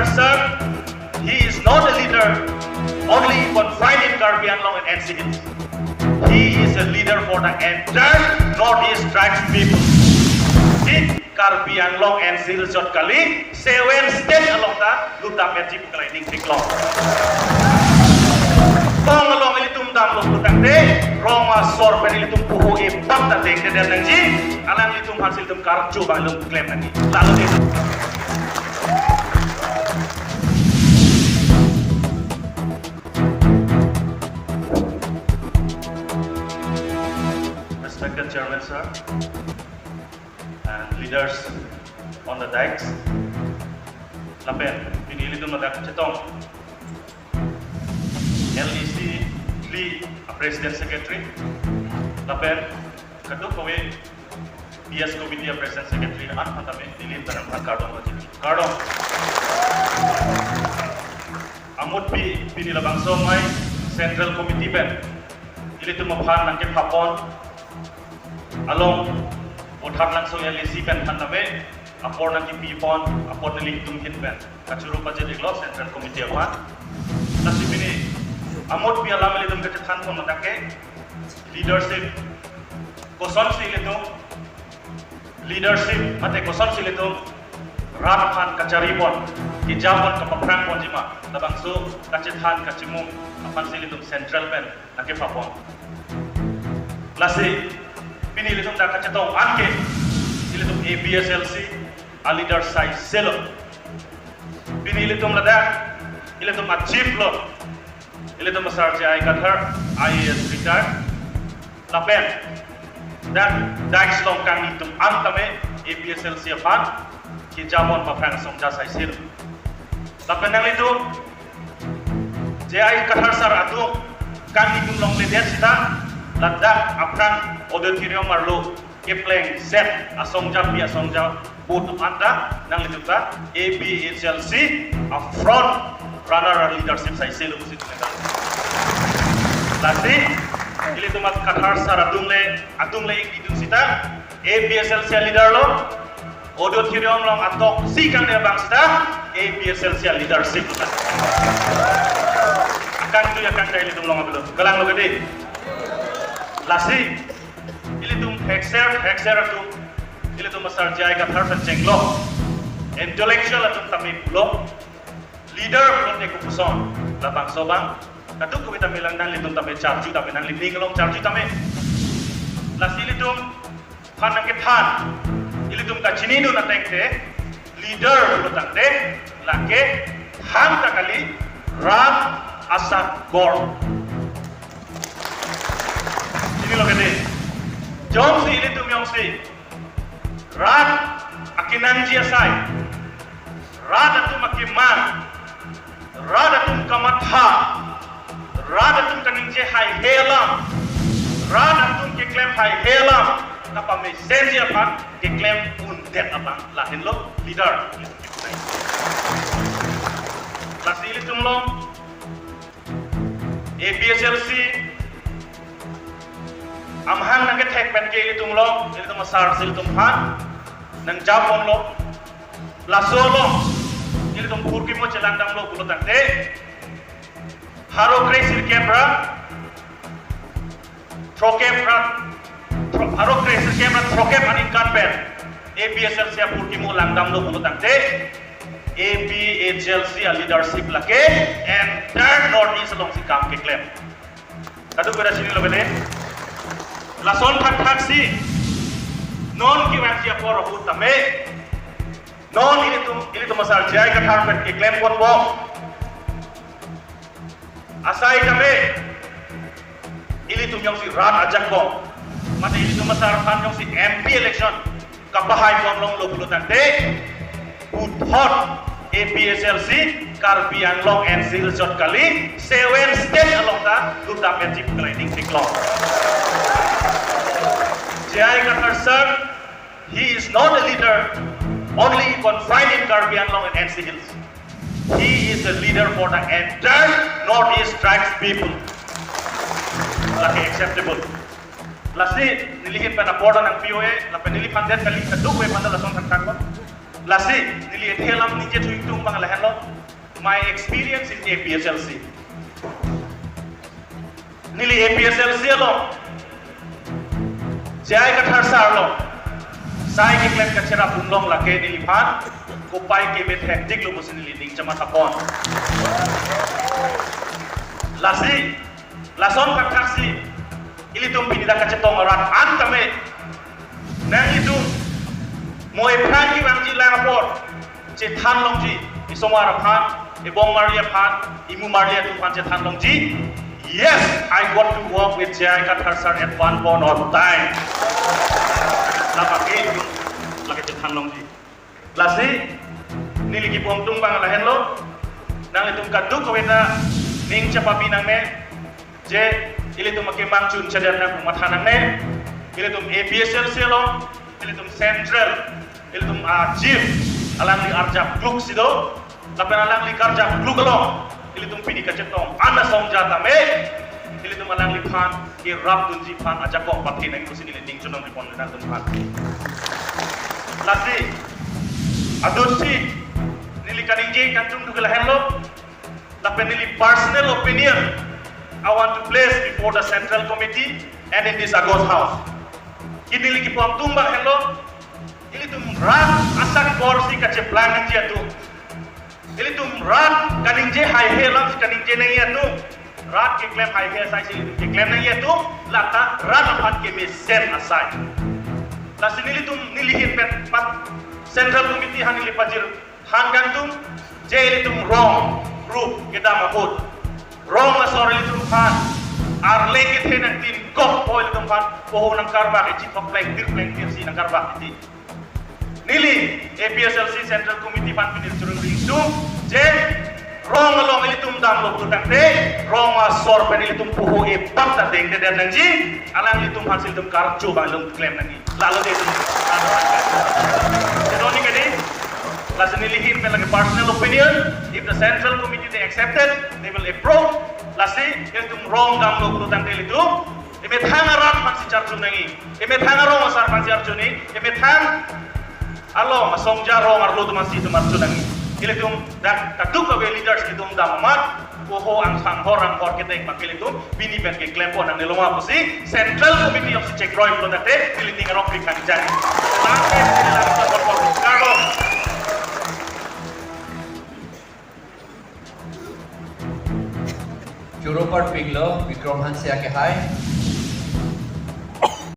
Kathar sir, he is not a leader only confined in Karbi Anglong and NC Hills. He is a leader for the entire Northeast tribes people. In Karbi Anglong and NC Hills jot kali 7 state along the Lutam Yaji Pukalaining Tiklong. Tong along ilitum dam lo putangte Roma sor pen ilitum puhu ipat ta deng de nangji alang ilitum hasil tum karju bang lum klaim nangi lalu itu. Respected Chairman sir and leaders on the dikes, lapen pinili tum madak cetong LEC Lee, President Secretary, lapen kaduk kowe PS Committee President Secretary an patame dilin tanam kardong wajib kardong amut pinila bangso mai Central Committee ben ili tu maphan nangke phapon along uthan langsung LEC ben patame apor nangki pipon apor nili tum hit ben kachuru pajedi lo Central Committee apa nasi bini amot biya lameli dum kete than kon matake leadership koson sile to leadership mate koson sile to rat khan kacharibon ki jamon ka paprang ponjima labangsu kache than kachimu apan sile to central pen nake papon lasi pinili tum da kache to anke sile to ABSLC a leader size selo pinili tum lada ile to chief lo ile to masar jai Kathar IAS retired lapen dan dikes long kang itum antame APSLC apan ki jamon paprang somja saisir lapen nang itu jai Kathar sar atu kang itum long le der sita ladak aprang auditorium marlo kepleng set asongja pi asongja boot anda nang itu ta APSLC a front runner leadership saisir lu situ lasi ili tu mat Kathar sar atung le idun sita APSLC leader lo auditorium long atok si kang dia bang sita APSLC leadership akan tu ya kang dai ili tu long abelo galang lo gede lasi ili tu hexer tu ili tu masar jai Kathar sa cenglo intellectual atung tami pulo leader pulo te kupuson labang sobang kaduk kita bilang nang litum tame charju tame nang living long charju tame lasi litum khan nang ke than ilitum ka chini nu na tengte leader lo tangte lake han takali ram asa gor chini lo kete jom si ilitum yong si rat akinanji asai rat atum akiman rat atum kamatha Rada tum kaning je hai helam, rada tum ke claim hai helam, apa me senji apa ke claim undet apa lahin lo leader. Lasi ili tum lo APSLC amhang nang ke thek pen ke ili tum lo ili tum sar sil tum han nang japon lo laso lo ili tum purki mo chelandang lo kulo tante Haro Cresir Kemra, Haro Cresir Kemra, Trokem anin kanben, APSLC Purkimu langdam lo bulutangte, APHLC leadership lake, and third Northeast along si kam ke claim. Kadu beda sini lo bene, lason thak si, non ki wansi apor hu tame, non ini tu masal jai Kathar pen ke claim kon bo. Asai kami ili tum yang si ran ajak bom mata ili tum masar pan yang si MP election kapahai bom long lo bulu tante uthot APSLC Karbi Anglong and NC jot kali 7 state along the Lutam Yaji Pukalaining Tiklong Jai Kathar sir, he is not a leader only confined in Karbi Anglong and NC Hills. He is a leader for the entire Northeast tribes people. Laki acceptable. Lasi nilihin pa na board ng POA, na panilipan din kali kaduk we pandala son tagtagwa. Lasi nilihin helam ninje tuing tung mga lahen lo. my experience in APSLC. Nili APSLC along. Jai kathar sarlo. Sai ke klem kachera punlong lake nili phan. Kupai ke bet hektik lo musin nili ding chama tapon. Lasi, lason kathasi. Ili tum pinida kacetong arat antame. Nang itu moe phan ki bangji langapor. Ce than longji isomara phan ibong Maria phan imu Maria tu phan ce than longji. Yes, I got to work with Jai Kathar sir at one point of time. Napake lagi ce than longji. Lasi niligi pom tung bang lahen lo nang itum kaduk kawena ning chapapi nang me je ili tum make mangchun chadar nang mathanang ne ili tum APSLC lo ili tum central ili tum chief alang li arjap gluk sido lapen alang li karjap gluk lo ili tum pini kacetong ana songjata me ili tum alang li phan ki rap dunji phan aja ko pathi nang kusin ili ding chunong ripon na tum phan lasi adusi nili kaninje kantung dugala hello lapen nili personal opinion I want to place before the central committee and in this Agos house kini lagi pom tumbang hello ili tum rat asak porsi kace planning dia tu ili tum rat kaninje high hair lang kaninje nahi atu rat ke claim high hair sai ke claim nahi atu lata rat apat ke me sen asai la sinili tum nilihin pet pat central committee hanili pajir han gantum je ili tum wrong group kita mahut wrong la sorry ili tum phan ar leke the nang tin kok po ili tum phan poho nang karba ke chief of plank tir si nang karba ti nili APSLC Central Committee pan pinil turun ringsu je rong along ilitum dam lo tutang te rong asor pen ilitum puhu e pam ta deng de dan ji alang ilitum hasil tum karap coba lum claim nangi lalu de tum jadi ni kadi lasan nilihin pen lagi personal opinion if the Central Committee they accepted they will approve lasi ilitum rong dam lo tutang te ilitum ime thangarat pan si charju nangi ime thangarong asar pan si charju ni ime thang alo masongja rong arlo tu masih tu marcu nangi ile tum dak kaduk ke leaders itu damat poho ang sanghorang hor kita yang pakil itu bini ben ke klempo nang neloma pusi Central Committee of Check Roy pro date ile ting rok kan jani sampai ile lang por karo Europar piglo Vikram Hansia ke hai